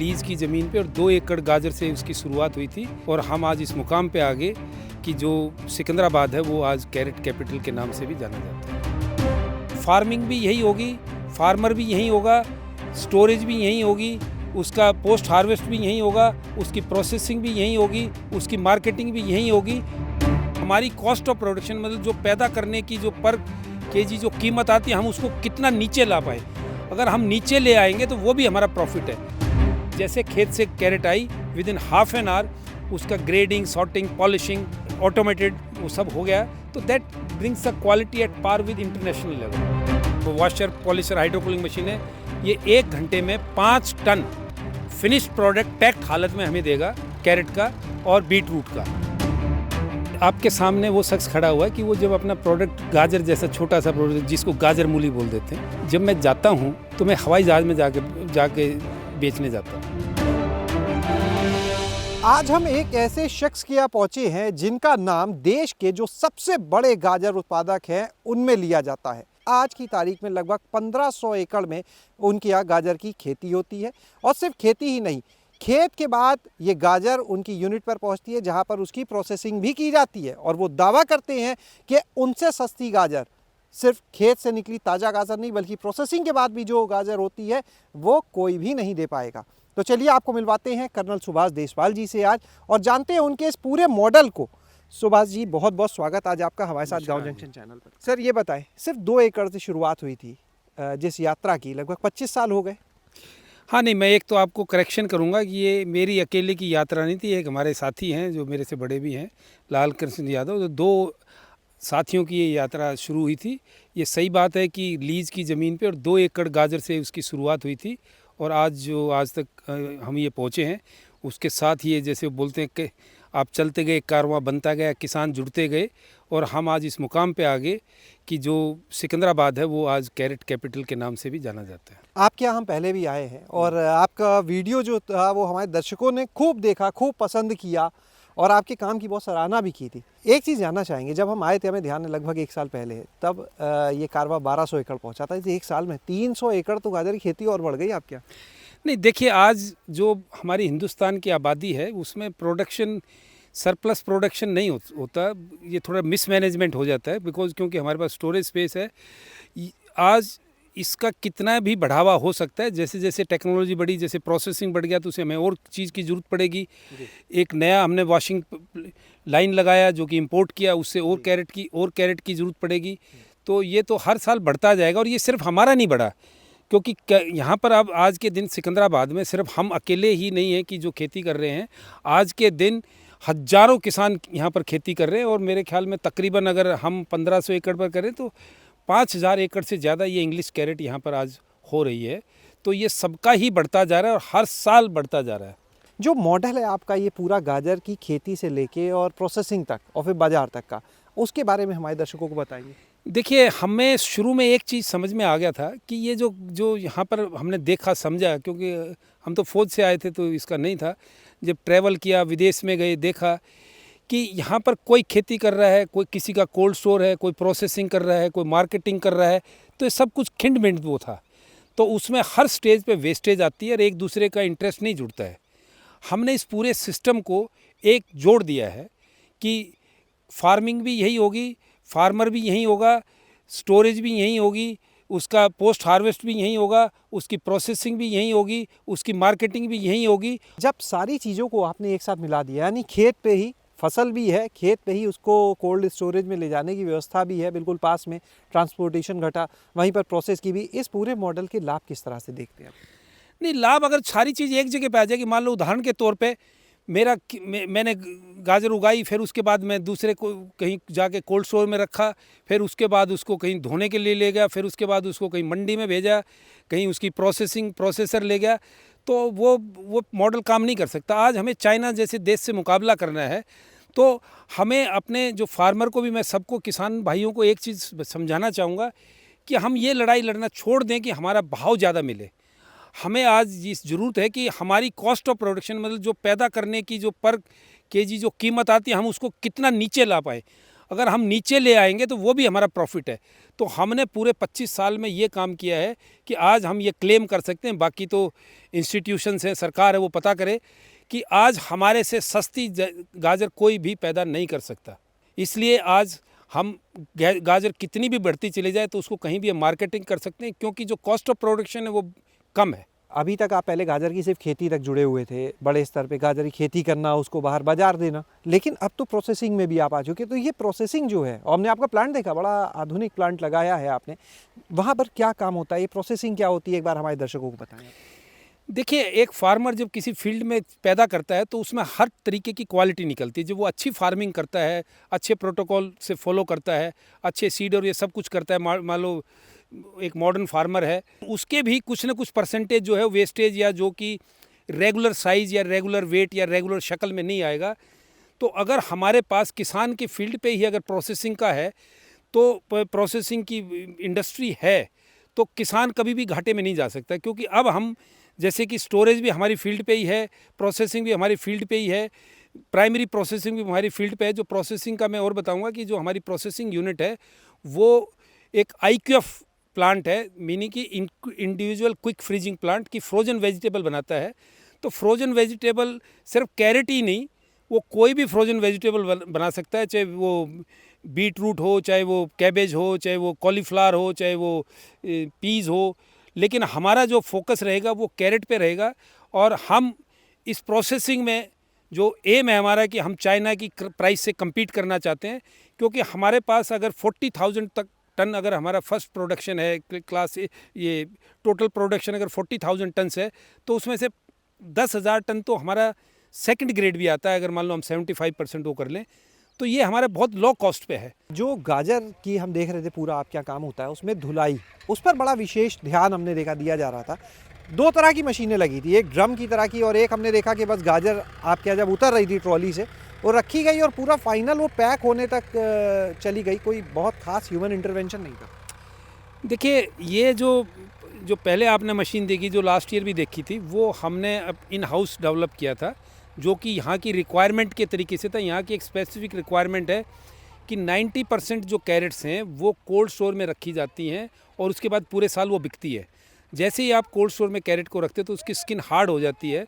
Lease की ज़मीन पे और 2 एकड़ गाजर से उसकी शुरुआत हुई थी और हम आज इस मुकाम पे आ गए कि जो सिकंदराबाद है वो आज कैरेट कैपिटल के नाम से भी जाना जाता है। फार्मिंग भी यही होगी, फार्मर भी यही होगा, स्टोरेज भी यही होगी, उसका पोस्ट हार्वेस्ट भी यही होगा, उसकी प्रोसेसिंग भी यही होगी, उसकी मार्केटिंग भी यही होगी। हमारी कॉस्ट ऑफ प्रोडक्शन मतलब जो पैदा करने की जो पर केजी जो कीमत आती है हम उसको कितना नीचे ला पाए, अगर हम नीचे ले आएंगे तो वो भी हमारा प्रॉफिट है। जैसे खेत से कैरेट आई within half an hour उसका ग्रेडिंग, सॉर्टिंग, पॉलिशिंग ऑटोमेटेड वो सब हो गया, तो that brings the quality at par with international level. तो वॉशर पॉलिशर हाइड्रोकूलिंग मशीन है, ये 1 घंटे में 5 टन फिनिश्ड प्रोडक्ट पैक्ड हालत में हमें देगा कैरेट का और बीट रूट का। आपके सामने वो शख्स खड़ा हुआ है कि वो जब अपना प्रोडक्ट गाजर जैसा छोटा सा प्रोडक्ट जिसको गाजर मूली बोल देते हैं, जब मैं जाता हूँ तो मैं हवाई जहाज में जाके बेचने जाता हूँ। आज हम एक ऐसे शख्स के यहाँ पहुँचे हैं जिनका नाम देश के जो सबसे बड़े गाजर उत्पादक हैं उनमें लिया जाता है। आज की तारीख में लगभग 1500 एकड़ में उनके यहाँ गाजर की खेती होती है और सिर्फ खेती ही नहीं, खेत के बाद ये गाजर उनकी यूनिट पर पहुंचती है जहां पर उसकी प्रोसेसिंग भी की जाती है और वो दावा करते हैं कि उनसे सस्ती गाजर सिर्फ खेत से निकली ताज़ा गाजर नहीं बल्कि प्रोसेसिंग के बाद भी जो गाजर होती है वो कोई भी नहीं दे पाएगा। तो चलिए आपको मिलवाते हैं कर्नल सुभाष देशपाल जी से आज और जानते हैं उनके इस पूरे मॉडल को। सुभाष जी, बहुत बहुत स्वागत आज आपका हमारे साथ गाँव जंक्शन चैनल पर। सर ये बताएं, सिर्फ 2 एकड़ से शुरुआत हुई थी जिस यात्रा की, लगभग 25 साल हो गए। हाँ नहीं, मैं एक तो आपको करेक्शन करूँगा कि ये मेरी अकेले की यात्रा नहीं थी, एक हमारे साथी हैं जो मेरे से बड़े भी हैं, लाल कृष्ण यादव, तो 2 साथियों की ये यात्रा शुरू हुई थी। ये सही बात है कि लीज़ की ज़मीन पे और 2 एकड़ गाजर से उसकी शुरुआत हुई थी और आज तक हम ये पहुँचे हैं। उसके साथ ये जैसे बोलते हैं कि आप चलते गए, कारवां बनता गया, किसान जुड़ते गए और हम आज इस मुकाम पे आ गए कि जो सिकंदराबाद है वो आज कैरेट कैपिटल के नाम से भी जाना जाता है। आपके यहाँ हम पहले भी आए हैं और आपका वीडियो जो था वो हमारे दर्शकों ने खूब देखा, खूब पसंद किया और आपके काम की बहुत सराहना भी की थी। एक चीज़ जानना चाहेंगे, जब हम आए थे, हमें ध्यान है लगभग 1 साल पहले है, तब ये कारवा 1200 एकड़ पहुँचा था। इस 1 साल में 300 एकड़ तो गाजर की खेती और बढ़ गई आपके यहाँ। नहीं देखिए, आज जो हमारी हिंदुस्तान की आबादी है उसमें प्रोडक्शन सरप्लस प्रोडक्शन नहीं होता, ये थोड़ा मिसमैनेजमेंट हो जाता है बिकॉज क्योंकि हमारे पास स्टोरेज स्पेस है। आज इसका कितना भी बढ़ावा हो सकता है, जैसे जैसे टेक्नोलॉजी बढ़ी, जैसे प्रोसेसिंग बढ़ गया तो उसे हमें और चीज़ की ज़रूरत पड़ेगी। एक नया हमने वॉशिंग लाइन लगाया जो कि इंपोर्ट किया, उससे और कैरेट की ज़रूरत पड़ेगी। तो ये तो हर साल बढ़ता जाएगा और ये सिर्फ हमारा नहीं बढ़ा, क्योंकि यहाँ पर अब आज के दिन सिकंदराबाद में सिर्फ हम अकेले ही नहीं हैं कि जो खेती कर रहे हैं। आज के दिन हज़ारों किसान यहाँ पर खेती कर रहे हैं और मेरे ख्याल में तकरीबन अगर हम 1500 एकड़ पर करें तो 5000 एकड़ से ज़्यादा ये इंग्लिश कैरेट यहाँ पर आज हो रही है। तो ये सबका ही बढ़ता जा रहा है और हर साल बढ़ता जा रहा है। जो मॉडल है आपका ये पूरा गाजर की खेती से लेके और प्रोसेसिंग तक और फिर बाजार तक का, उसके बारे में हमारे दर्शकों को बताइए। देखिए, हमें शुरू में एक चीज़ समझ में आ गया था कि ये जो यहाँ पर हमने देखा समझा, क्योंकि हम तो फौज से आए थे तो इसका नहीं था। जब ट्रैवल किया, विदेश में गए, देखा कि यहाँ पर कोई खेती कर रहा है, कोई किसी का कोल्ड स्टोर है, कोई प्रोसेसिंग कर रहा है, कोई मार्केटिंग कर रहा है, तो ये सब कुछ खिंड मिंड वो था। तो उसमें हर स्टेज पे वेस्टेज आती है और एक दूसरे का इंटरेस्ट नहीं जुड़ता है। हमने इस पूरे सिस्टम को एक जोड़ दिया है कि फार्मिंग भी यही होगी, फार्मर भी यही होगा, स्टोरेज भी यही होगी, उसका पोस्ट हार्वेस्ट भी यही होगा, उसकी प्रोसेसिंग भी यही होगी, उसकी मार्केटिंग भी यही होगी। जब सारी चीज़ों को आपने एक साथ मिला दिया, यानी खेत पे ही फसल भी है, खेत पे ही उसको कोल्ड स्टोरेज में ले जाने की व्यवस्था भी है, बिल्कुल पास में ट्रांसपोर्टेशन घटा, वहीं पर प्रोसेस की भी, इस पूरे मॉडल के लाभ किस तरह से देखते हैं आप? नहीं, लाभ अगर सारी चीज़ एक जगह पे आ जाएगी, मान लो उदाहरण के तौर पे मैंने गाजर उगाई, फिर उसके बाद मैं दूसरे को कहीं जाके कोल्ड स्टोर में रखा, फिर उसके बाद उसको कहीं धोने के लिए ले गया, फिर उसके बाद उसको कहीं मंडी में भेजा, कहीं उसकी प्रोसेसर ले गया, तो वो मॉडल काम नहीं कर सकता। आज हमें चाइना जैसे देश से मुकाबला करना है, तो हमें अपने जो फार्मर को भी, मैं सबको किसान भाइयों को एक चीज़ समझाना चाहूँगा कि हम ये लड़ाई लड़ना छोड़ दें कि हमारा भाव ज़्यादा मिले। हमें आज इस ज़रूरत है कि हमारी कॉस्ट ऑफ प्रोडक्शन मतलब जो पैदा करने की जो पर केजी जो कीमत आती है हम उसको कितना नीचे ला पाए, अगर हम नीचे ले आएंगे तो वो भी हमारा प्रॉफिट है। तो हमने पूरे 25 साल में ये काम किया है कि आज हम ये क्लेम कर सकते हैं, बाकी तो इंस्टीट्यूशंस हैं, सरकार है, वो पता करे कि आज हमारे से सस्ती गाजर कोई भी पैदा नहीं कर सकता। इसलिए आज हम गाजर कितनी भी बढ़ती चली जाए तो उसको कहीं भी हम मार्केटिंग कर सकते हैं, क्योंकि जो कॉस्ट ऑफ प्रोडक्शन है वो कम है। अभी तक आप पहले गाजर की सिर्फ खेती तक जुड़े हुए थे, बड़े स्तर पे गाजर की खेती करना, उसको बाहर बाजार देना, लेकिन अब तो प्रोसेसिंग में भी आप आ चुके। तो ये प्रोसेसिंग जो है, और हमने आपका प्लांट देखा, बड़ा आधुनिक प्लांट लगाया है आपने, वहाँ पर क्या काम होता है, ये प्रोसेसिंग क्या होती है, एक बार हमारे दर्शकों को बताएं। देखिए, एक फार्मर जब किसी फील्ड में पैदा करता है तो उसमें हर तरीके की क्वालिटी निकलती है। जब वो अच्छी फार्मिंग करता है, अच्छे प्रोटोकॉल से फॉलो करता है, अच्छे सीड और ये सब कुछ करता है, मान लो एक मॉडर्न फार्मर है, उसके भी कुछ ना कुछ परसेंटेज जो है वेस्टेज या जो कि रेगुलर साइज़ या रेगुलर वेट या रेगुलर शक्ल में नहीं आएगा। तो अगर हमारे पास किसान के फील्ड पे ही अगर प्रोसेसिंग का है, तो प्रोसेसिंग की इंडस्ट्री है, तो किसान कभी भी घाटे में नहीं जा सकता। क्योंकि अब हम जैसे कि स्टोरेज भी हमारी फील्ड पे ही है, प्रोसेसिंग भी हमारी फील्ड पे ही है, प्राइमरी प्रोसेसिंग भी हमारी फील्ड पे है। जो प्रोसेसिंग का मैं और बताऊंगा कि जो हमारी प्रोसेसिंग यूनिट है वो एक IQF प्लांट है, मीनिंग कि इंडिविजुअल क्विक फ्रीजिंग प्लांट की फ्रोजन वेजिटेबल बनाता है। तो फ्रोजन वेजिटेबल सिर्फ कैरेट ही नहीं, वो कोई भी फ्रोजन वेजिटेबल बना सकता है, चाहे वो बीट रूट हो, चाहे वो कैबेज हो, चाहे वो कॉलीफ्लावर हो, चाहे वो पीज हो। लेकिन हमारा जो फोकस रहेगा वो कैरेट पे रहेगा। और हम इस प्रोसेसिंग में जो एम है हमारा कि हम चाइना की प्राइस से कम्पीट करना चाहते हैं, क्योंकि हमारे पास अगर 40,000 तक टन अगर हमारा फर्स्ट प्रोडक्शन है, क्लास ये टोटल प्रोडक्शन अगर 40,000 टन है, तो उसमें से 10,000 टन तो हमारा सेकंड ग्रेड भी आता है। अगर मान लो हम 75% वो कर लें तो ये हमारे बहुत लो कॉस्ट पे है। जो गाजर की हम देख रहे थे पूरा आप क्या काम होता है उसमें धुलाई, उस पर बड़ा विशेष ध्यान हमने देखा दिया जा रहा था। 2 तरह की मशीनें लगी थी, एक ड्रम की तरह की और एक हमने देखा कि बस गाजर आपके यहाँ जब उतर रही थी ट्रॉली से वो रखी गई और पूरा फाइनल वो पैक होने तक चली गई। कोई बहुत खास ह्यूमन इंटरवेंशन नहीं था। देखिए, ये जो पहले आपने मशीन देखी, जो लास्ट ईयर भी देखी थी, वो हमने इन हाउस डेवलप किया था, जो कि यहाँ की रिक्वायरमेंट के तरीके से था। यहाँ की एक स्पेसिफिक रिक्वायरमेंट है कि 90% जो कैरेट्स हैं वो कोल्ड स्टोर में रखी जाती हैं और उसके बाद पूरे साल वो बिकती है। जैसे ही आप कोल्ड स्टोर में कैरेट को रखते तो उसकी स्किन हार्ड हो जाती है,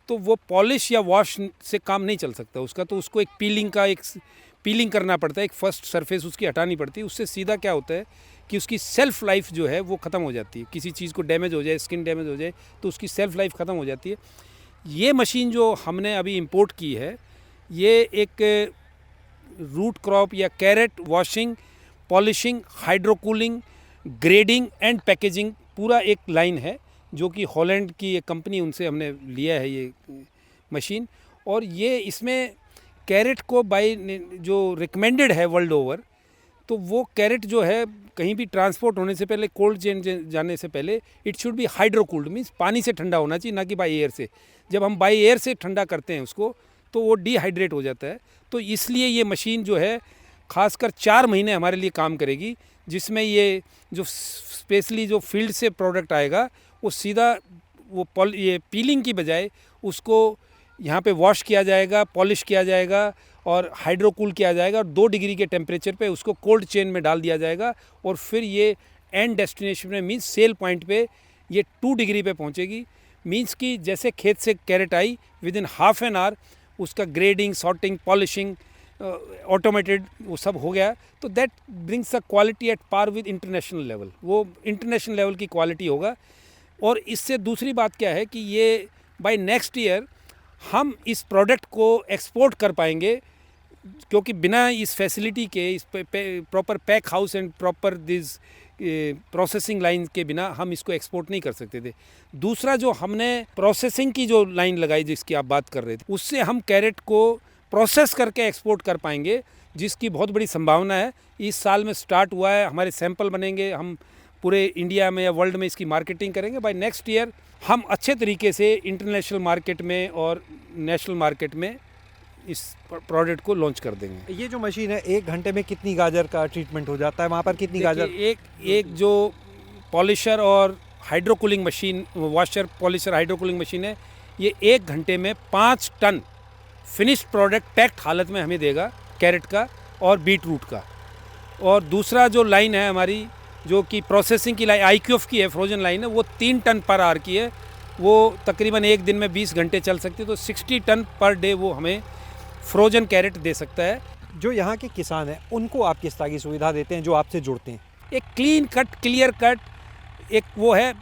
तो वो पॉलिश या वॉश से काम नहीं चल सकता उसका। तो उसको एक पीलिंग करना पड़ता है, एक फर्स्ट सरफेस उसकी हटानी पड़ती है। उससे सीधा क्या होता है कि उसकी सेल्फ़ लाइफ जो है वो ख़त्म हो जाती है। किसी चीज़ को डैमेज हो जाए, स्किन डैमेज हो जाए, तो उसकी सेल्फ़ लाइफ ख़त्म हो जाती है। ये मशीन जो हमने अभी इंपोर्ट की है, ये एक रूट क्रॉप या carrot washing, polishing, hydrocooling, grading and packaging पूरा एक लाइन है, जो कि हॉलैंड की एक कंपनी, उनसे हमने लिया है ये मशीन। और ये इसमें कैरेट को बाय जो रिकमेंडेड है वर्ल्ड ओवर, तो वो कैरेट जो है कहीं भी ट्रांसपोर्ट होने से पहले, कोल्ड चेन जाने से पहले, इट शुड बी हाइड्रोकूल्ड, मीन्स पानी से ठंडा होना चाहिए, ना कि बाई एयर से। जब हम बाई एयर से ठंडा करते हैं उसको तो वो डिहाइड्रेट हो जाता है। तो इसलिए ये मशीन जो है खासकर 4 महीने हमारे लिए काम करेगी, जिसमें ये जो स्पेशली जो फील्ड से प्रोडक्ट आएगा वो सीधा वो ये पीलिंग की बजाय उसको यहाँ पे वॉश किया जाएगा, पॉलिश किया जाएगा और हाइड्रोकूल किया जाएगा और 2 डिग्री के टेम्परेचर पे उसको कोल्ड चेन में डाल दिया जाएगा। और फिर ये एंड डेस्टिनेशन में, मीन्स सेल पॉइंट पे, ये 2 डिग्री पे पहुँचेगी। मीन्स कि जैसे खेत से कैरेट आई, within half an hour उसका ग्रेडिंग, सॉर्टिंग, पॉलिशिंग ऑटोमेटेड वो सब हो गया। तो that brings the quality at par with international level, वो इंटरनेशनल लेवल की क्वालिटी होगा। और इससे दूसरी बात क्या है कि ये बाय नेक्स्ट ईयर हम इस प्रोडक्ट को एक्सपोर्ट कर पाएंगे, क्योंकि बिना इस फैसिलिटी के, इस proper pack house and proper this processing line के बिना हम इसको एक्सपोर्ट नहीं कर सकते थे। दूसरा, जो हमने प्रोसेसिंग की जो लाइन लगाई जिसकी आप बात कर रहे थे, उससे हम कैरेट को प्रोसेस करके एक्सपोर्ट कर पाएंगे, जिसकी बहुत बड़ी संभावना है। इस साल में स्टार्ट हुआ है, हमारे सैंपल बनेंगे, हम पूरे इंडिया में या वर्ल्ड में इसकी मार्केटिंग करेंगे। बाय नेक्स्ट ईयर हम अच्छे तरीके से इंटरनेशनल मार्केट में और नेशनल मार्केट में इस प्रोडक्ट को लॉन्च कर देंगे। ये जो मशीन है, 1 घंटे में कितनी गाजर का ट्रीटमेंट हो जाता है? वहाँ पर कितनी गाजर? एक जो पॉलिशर और हाइड्रोकूलिंग machine, washer, polisher, hydrocooling machine है, ये 1 घंटे में 5 टन फिनिश्ड प्रोडक्ट पैक्ड हालत में हमें देगा कैरेट का। और बीट रूट का। और दूसरा जो लाइन है हमारी, जो कि प्रोसेसिंग की लाइन IQF की है, फ्रोजन लाइन है, वो 3 टन पर आवर की है। वो तकरीबन एक दिन में 20 घंटे चल सकती है, तो 60 टन पर डे वो हमें फ्रोजन कैरेट दे सकता है। जो यहाँ के किसान हैं उनको आप किस तरह की सुविधा देते हैं जो आपसे जुड़ते हैं? एक क्लीन कट, क्लियर कट एक वो है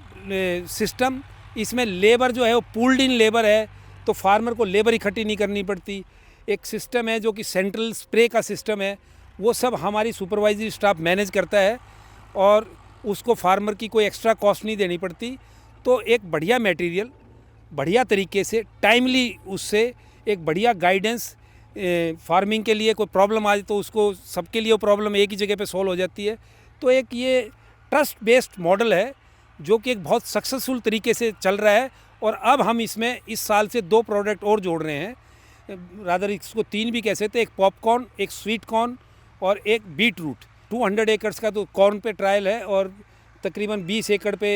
सिस्टम। इसमें लेबर जो है वो पूल्ड इन लेबर है, तो फार्मर को लेबर इकट्ठी नहीं करनी पड़ती। एक सिस्टम है जो कि सेंट्रल स्प्रे का सिस्टम है, वो सब हमारी सुपरवाइजरी स्टाफ मैनेज करता है और उसको फार्मर की कोई एक्स्ट्रा कॉस्ट नहीं देनी पड़ती। तो एक बढ़िया मटेरियल, बढ़िया तरीके से टाइमली, उससे एक बढ़िया गाइडेंस फार्मिंग के लिए कोई प्रॉब्लम आ जाए तो उसको, सबके लिए वो प्रॉब्लम एक ही जगह पे सॉल्व हो जाती है। तो एक ये ट्रस्ट बेस्ड मॉडल है जो कि एक बहुत सक्सेसफुल तरीके से चल रहा है। और अब हम इसमें इस साल से 2 प्रोडक्ट और जोड़ रहे हैं, रादर इसको 3 भी कह सकते हैं। एक पॉपकॉर्न, एक स्वीट कॉर्न और एक बीट रूट। 200 एकड़ का तो कॉर्न पे ट्रायल है और तकरीबन 20 एकड़ पे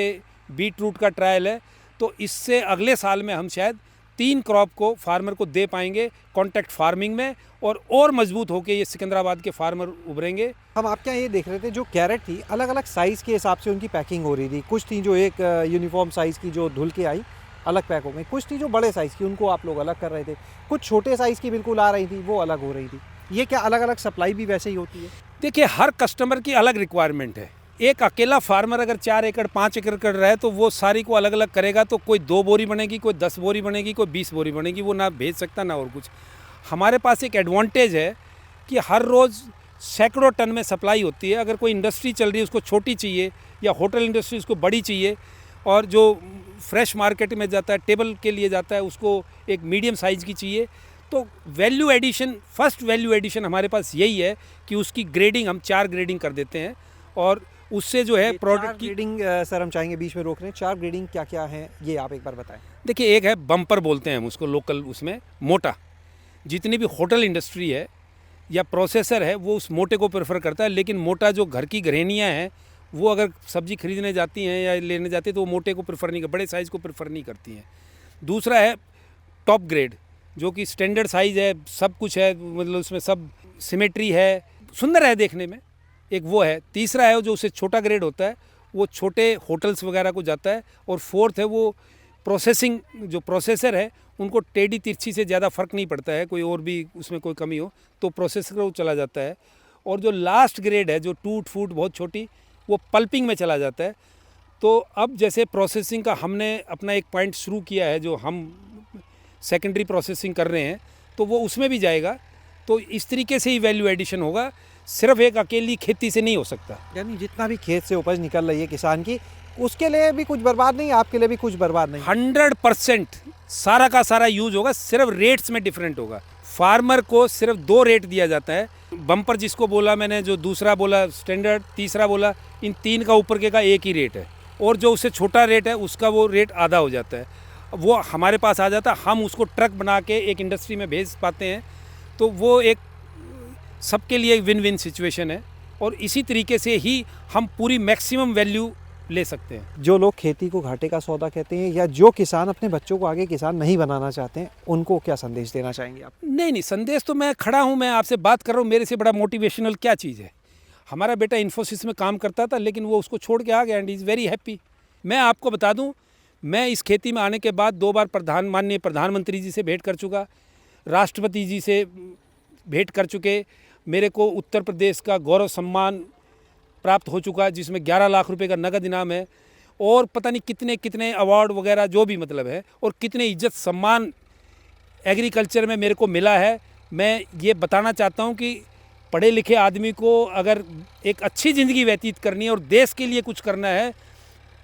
बीट रूट का ट्रायल है। तो इससे अगले साल में हम शायद 3 क्रॉप को फार्मर को दे पाएंगे कॉन्टैक्ट फार्मिंग में, और मजबूत होकर ये सिकंदराबाद के फार्मर उभरेंगे। हम आपके यहाँ ये देख रहे थे, जो कैरेट थी अलग अलग साइज़ के हिसाब से उनकी पैकिंग हो रही थी। कुछ थी जो एक यूनिफॉर्म साइज़ की जो धुल के आई अलग पैक हो गई, कुछ थी जो बड़े साइज़ की, उनको आप लोग अलग कर रहे थे, कुछ छोटे साइज़ की बिल्कुल आ रही थी, वो अलग हो रही थी। ये क्या अलग अलग सप्लाई भी वैसे ही होती है? देखिए, हर कस्टमर की अलग रिक्वायरमेंट है। एक अकेला फार्मर अगर 4 एकड़ 5 एकड़ कर रहा है तो वो सारी को अलग अलग करेगा, तो कोई 2 बोरी बनेगी, कोई 10 बोरी बनेगी, कोई 20 बोरी बनेगी, वो ना भेज सकता ना और कुछ। हमारे पास एक एडवांटेज है कि हर रोज़ सैकड़ों टन में सप्लाई होती है। अगर कोई इंडस्ट्री चल रही है उसको छोटी चाहिए, या होटल इंडस्ट्री उसको बड़ी चाहिए, और जो फ्रेश मार्केट में जाता है, टेबल के लिए जाता है, उसको एक मीडियम साइज़ की चाहिए। तो value addition, first value addition हमारे पास यही है कि उसकी ग्रेडिंग हम 4 ग्रेडिंग कर देते हैं, और उससे जो है प्रोडक्ट की ग्रेडिंग, सर हम चाहेंगे बीच में रोक रहे हैं, 4 ग्रेडिंग क्या क्या है ये आप एक बार बताएं। देखिए, एक है बम्पर बोलते हैं हम उसको लोकल, उसमें मोटा। जितनी भी होटल इंडस्ट्री है या प्रोसेसर है वो उस मोटे को प्रेफर करता है, लेकिन मोटा जो घर की गृहिणियाँ हैं वो अगर सब्जी खरीदने जाती हैं या लेने जाती हैं तो वो मोटे को प्रेफर नहीं, बड़े साइज़ को प्रेफर नहीं करती हैं। दूसरा है टॉप ग्रेड, जो कि स्टैंडर्ड साइज़ है, सब कुछ है, मतलब उसमें सब सिमेट्री है, सुंदर है देखने में, एक वो है। तीसरा है जो उससे छोटा ग्रेड होता है, वो छोटे होटल्स वगैरह को जाता है। और फोर्थ है वो प्रोसेसिंग, जो प्रोसेसर है उनको टेढ़ी तिरछी से ज़्यादा फ़र्क नहीं पड़ता है, कोई और भी उसमें कोई कमी हो तो प्रोसेसर को चला जाता है। और जो लास्ट ग्रेड है, जो टूट फूट बहुत छोटी, वो पल्पिंग में चला जाता है। तो अब जैसे प्रोसेसिंग का हमने अपना एक पॉइंट शुरू किया है, जो हम सेकेंडरी प्रोसेसिंग कर रहे हैं, तो वो उसमें भी जाएगा। तो इस तरीके से ही वैल्यू एडिशन होगा, सिर्फ एक अकेली खेती से नहीं हो सकता। यानी जितना भी खेत से उपज निकल रही है किसान की, उसके लिए भी कुछ बर्बाद नहीं, आपके लिए भी कुछ बर्बाद नहीं। 100% सारा का सारा यूज होगा, सिर्फ रेट्स में डिफरेंट होगा। फार्मर को सिर्फ 2 रेट दिया जाता है, बम्पर जिसको बोला मैंने, जो दूसरा बोला स्टैंडर्ड, तीसरा बोला, इन 3 का ऊपर के का एक ही रेट है, और जो उससे छोटा रेट है उसका वो रेट आधा हो जाता है। वो हमारे पास आ जाता है, हम उसको ट्रक बना के एक इंडस्ट्री में भेज पाते हैं। तो वो एक सबके लिए विन विन सिचुएशन है, और इसी तरीके से ही हम पूरी मैक्सिमम वैल्यू ले सकते हैं। जो लोग खेती को घाटे का सौदा कहते हैं, या जो किसान अपने बच्चों को आगे किसान नहीं बनाना चाहते हैं, उनको क्या संदेश देना चाहेंगे आप? नहीं, संदेश तो, मैं खड़ा हूँ, मैं आपसे बात कर रहा हूँ, मेरे से बड़ा मोटिवेशनल क्या चीज़ है। हमारा बेटा इन्फोसिस में काम करता था, लेकिन वो उसको छोड़ के आ गया, एंड इज़ वेरी हैप्पी। मैं आपको बता दूँ, मैं इस खेती में आने के बाद 2 बार माननीय प्रधानमंत्री जी से भेंट कर चुका, राष्ट्रपति जी से भेंट कर चुके, मेरे को उत्तर प्रदेश का गौरव सम्मान प्राप्त हो चुका, जिसमें 11 लाख रुपए का नगद इनाम है, और पता नहीं कितने कितने अवार्ड वगैरह जो भी मतलब है, और कितने इज्जत सम्मान एग्रीकल्चर में मेरे को मिला है। मैं ये बताना चाहता हूँ कि पढ़े लिखे आदमी को अगर एक अच्छी ज़िंदगी व्यतीत करनी है और देश के लिए कुछ करना है,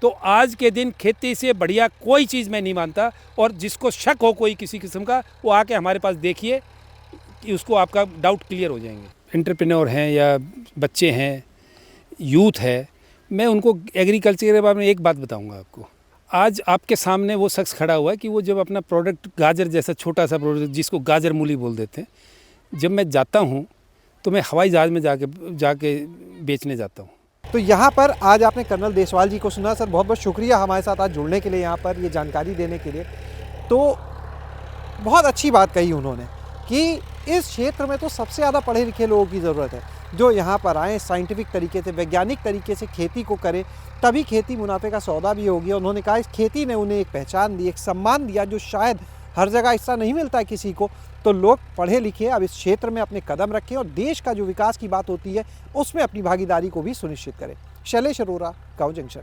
तो आज के दिन खेती से बढ़िया कोई चीज़ मैं नहीं मानता। और जिसको शक हो कोई किसी किस्म का, वो आके हमारे पास देखिए कि उसको आपका डाउट क्लियर हो जाएंगे। एंटरप्रेन्योर हैं या बच्चे हैं, यूथ है, मैं उनको एग्रीकल्चर के बारे में एक बात बताऊंगा आपको। आज आपके सामने वो शख्स खड़ा हुआ है कि वो जब अपना प्रोडक्ट, गाजर जैसा छोटा सा प्रोडक्ट जिसको गाजर मूली बोल देते हैं, जब मैं जाता हूँ तो मैं हवाई जहाज़ में जाके बेचने जाता हूँ। तो यहाँ पर आज आपने कर्नल देसवाल जी को सुना। सर बहुत बहुत शुक्रिया हमारे साथ आज जुड़ने के लिए, यहाँ पर ये जानकारी देने के लिए। तो बहुत अच्छी बात कही उन्होंने कि इस क्षेत्र में तो सबसे ज़्यादा पढ़े लिखे लोगों की ज़रूरत है, जो यहाँ पर आएँ, साइंटिफिक तरीके से, वैज्ञानिक तरीके से खेती को करें, तभी खेती मुनाफे का सौदा भी होगी। उन्होंने कहा इस खेती ने उन्हें एक पहचान दी, एक सम्मान दिया, जो शायद हर जगह ऐसा नहीं मिलता है किसी को। तो लोग पढ़े लिखे अब इस क्षेत्र में अपने कदम रखें और देश का जो विकास की बात होती है उसमें अपनी भागीदारी को भी सुनिश्चित करें। शैलेश अरोरा, गाँव जंक्शन।